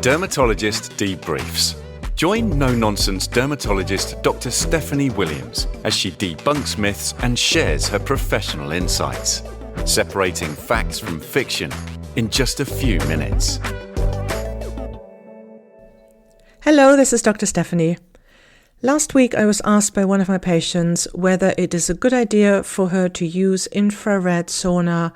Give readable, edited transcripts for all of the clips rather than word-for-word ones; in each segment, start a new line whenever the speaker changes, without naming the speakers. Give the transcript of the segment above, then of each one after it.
Dermatologist Debriefs. Join no-nonsense dermatologist Dr Stefanie Williams as she debunks myths and shares her professional insights, separating facts from fiction in just a few minutes.
Hello, this is Dr Stefanie. Last week I was asked by one of my patients whether it is a good idea for her to use infrared sauna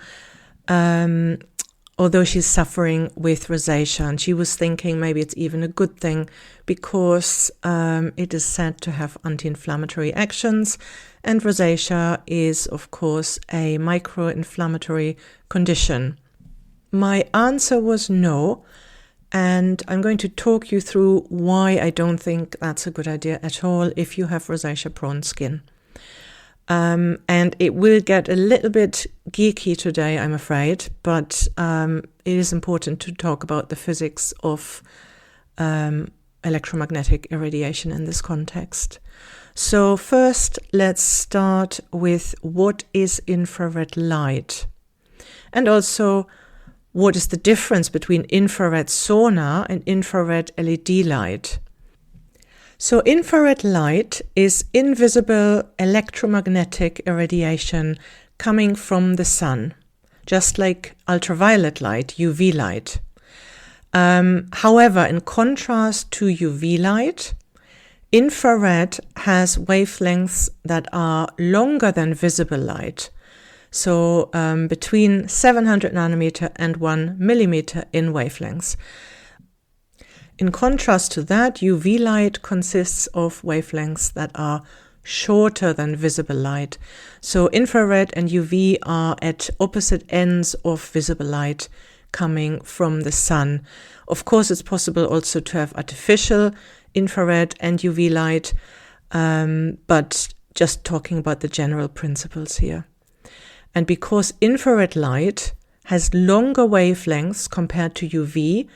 although she's suffering with rosacea, and she was thinking maybe it's even a good thing because it is said to have anti-inflammatory actions, and rosacea is of course a micro-inflammatory condition. My answer was no, and I'm going to talk you through why I don't think that's a good idea at all if you have rosacea-prone skin. And it will get a little bit geeky today, I'm afraid, but it is important to talk about the physics of electromagnetic irradiation in this context. So first, let's start with what is infrared light, and also what is the difference between infrared sauna and infrared LED light. So infrared light is invisible electromagnetic irradiation coming from the sun, just like ultraviolet light, UV light. However, in contrast to UV light, infrared has wavelengths that are longer than visible light. So between 700 nanometer and 1 millimeter in wavelengths. In contrast to that, UV light consists of wavelengths that are shorter than visible light. So infrared and UV are at opposite ends of visible light coming from the sun. Of course, it's possible also to have artificial infrared and UV light, but just talking about the general principles here. And because infrared light has longer wavelengths compared to UV,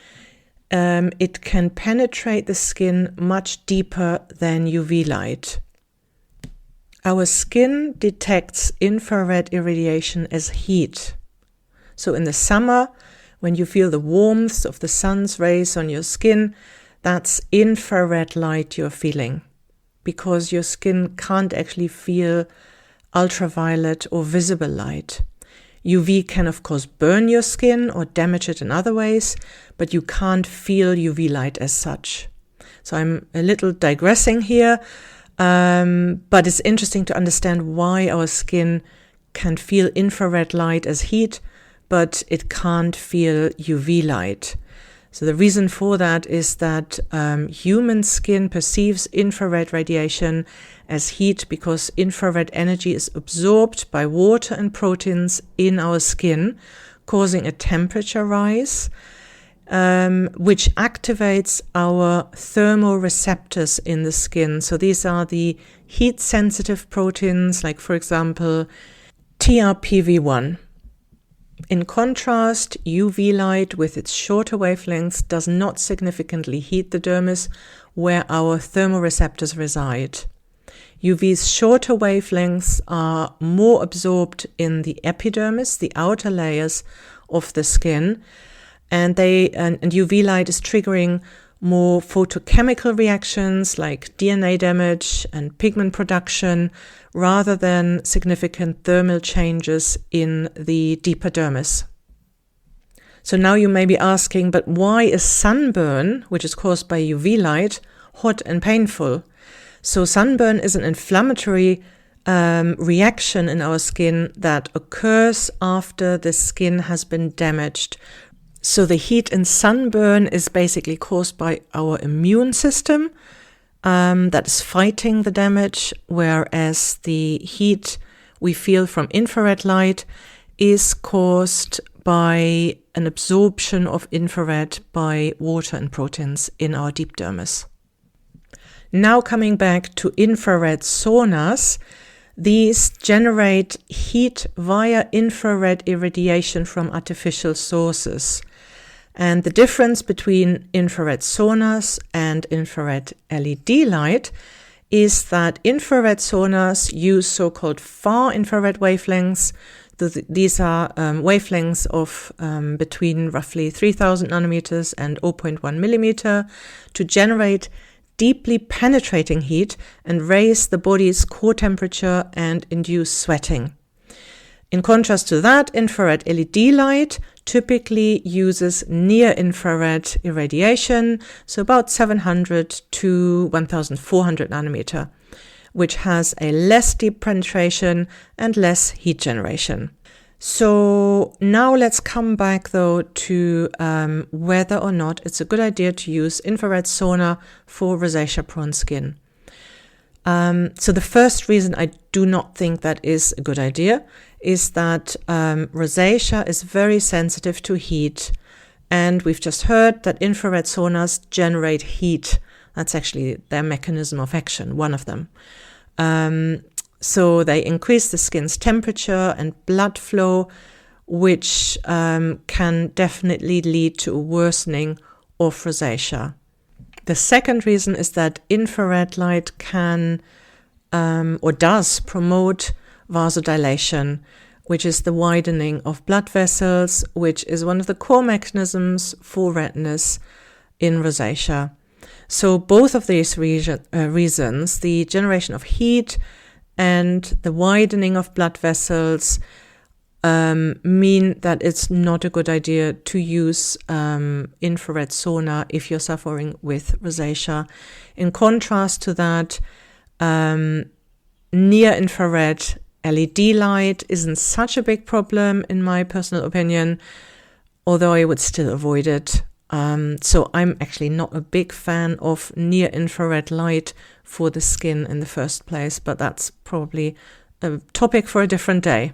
it can penetrate the skin much deeper than UV light. Our skin detects infrared irradiation as heat. So in the summer, when you feel the warmth of the sun's rays on your skin, that's infrared light you're feeling, because your skin can't actually feel ultraviolet or visible light. UV can of course burn your skin or damage it in other ways, but you can't feel UV light as such. So I'm a little digressing here, but it's interesting to understand why our skin can feel infrared light as heat, but it can't feel UV light. So the reason for that is that human skin perceives infrared radiation as heat because infrared energy is absorbed by water and proteins in our skin, causing a temperature rise, which activates our thermoreceptors in the skin. So these are the heat-sensitive proteins, like for example, TRPV1. In contrast, UV light with its shorter wavelengths does not significantly heat the dermis where our thermoreceptors reside. UV's shorter wavelengths are more absorbed in the epidermis, the outer layers of the skin, and UV light is triggering more photochemical reactions like DNA damage and pigment production, rather than significant thermal changes in the deeper dermis. So now you may be asking, but why is sunburn, which is caused by UV light, hot and painful? So sunburn is an inflammatory reaction in our skin that occurs after the skin has been damaged. So the heat in sunburn is basically caused by our immune system that is fighting the damage, whereas the heat we feel from infrared light is caused by an absorption of infrared by water and proteins in our deep dermis. Now coming back to infrared saunas, these generate heat via infrared irradiation from artificial sources. And the difference between infrared saunas and infrared LED light is that infrared saunas use so-called far infrared wavelengths These are wavelengths of between roughly 3000 nanometers and 0.1 millimeter to generate deeply penetrating heat and raise the body's core temperature and induce sweating. In contrast to that, infrared LED light typically uses near-infrared irradiation, so about 700 to 1400 nanometer, which has a less deep penetration and less heat generation. So now let's come back though to whether or not it's a good idea to use infrared sauna for rosacea-prone skin. So the first reason I do not think that is a good idea is that rosacea is very sensitive to heat. And we've just heard that infrared saunas generate heat. That's actually their mechanism of action, one of them. So they increase the skin's temperature and blood flow, which can definitely lead to a worsening of rosacea. The second reason is that infrared light can or does promote vasodilation, which is the widening of blood vessels, which is one of the core mechanisms for redness in rosacea. So both of these reasons, the generation of heat and the widening of blood vessels, mean that it's not a good idea to use infrared sauna if you're suffering with rosacea. In contrast to that, near-infrared LED light isn't such a big problem in my personal opinion, although I would still avoid it. So I'm actually not a big fan of near-infrared light for the skin in the first place, but that's probably a topic for a different day.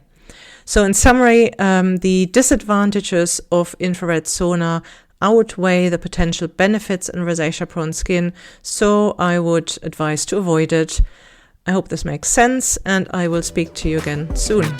So in summary, the disadvantages of infrared sauna outweigh the potential benefits in rosacea-prone skin, so I would advise to avoid it. I hope this makes sense, and I will speak to you again soon.